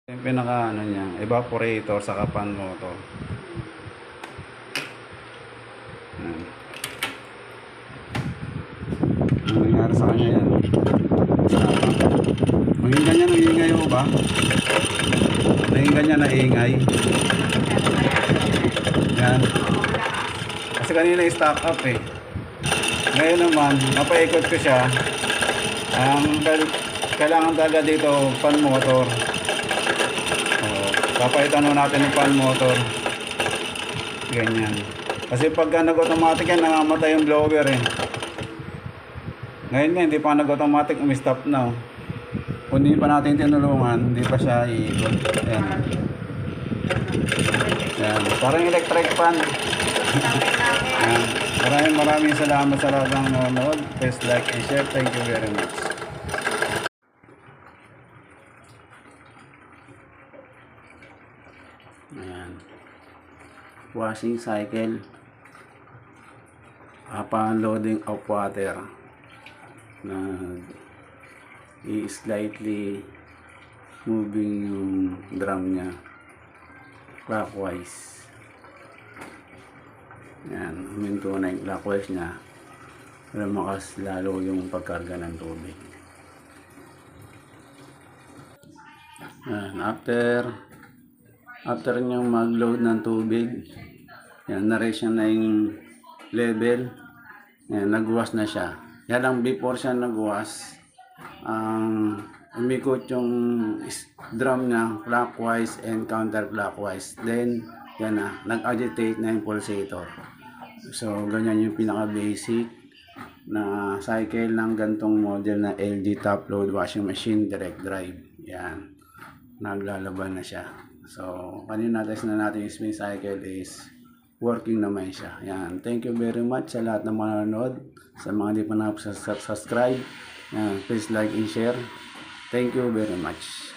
Yung pinaka ano niya, evaporator sa fan motor. Yan. Ano nangyari sa kanya yan? Maging ganyan ang ingay mo ba? Maging ganyan na ingay. Yan. Kasi kanina stock up eh. Ngayon naman, napaikot ko siya. Kailangan talaga dito fan motor. Papalitan natin yung fan motor. Ganyan. Kasi pagka nag-automatic yan, nangamatay yung blower eh. Ngayon nga, hindi pa nag-automatic, umi-stop na. Kung hindi pa natin tinulungan, hindi pa siya iikot. Ayan. Ayan. Parang electric fan. Ayan. Maraming salamat sa lahat ng nanonood. Please like and share. Thank you very much. Ayan. Washing cycle. Upon-loading of water. Na i-slightly moving yung drum niya clockwise. Ayan. Huminto na yung clockwise niya. Lumakas lalo yung pagkarga ng tubig. Ayan. After niyang mag-load ng tubig, yan, na-raise siya na yung level. Yan, nag-wash na siya. Yan lang, before siya nag-wash, umikot yung drum niya clockwise and counterclockwise. Then, yan na, nag-agitate na yung pulsator. So, ganyan yung pinaka-basic na cycle ng gantong model na LG top load washing machine direct drive. Yan, naglalaban na siya. So, kanina test na natin yung spin cycle is working naman siya. Yan. Thank you very much sa lahat ng mga nanonood. Sa mga di pa na subscribe, please like and share. Thank you very much.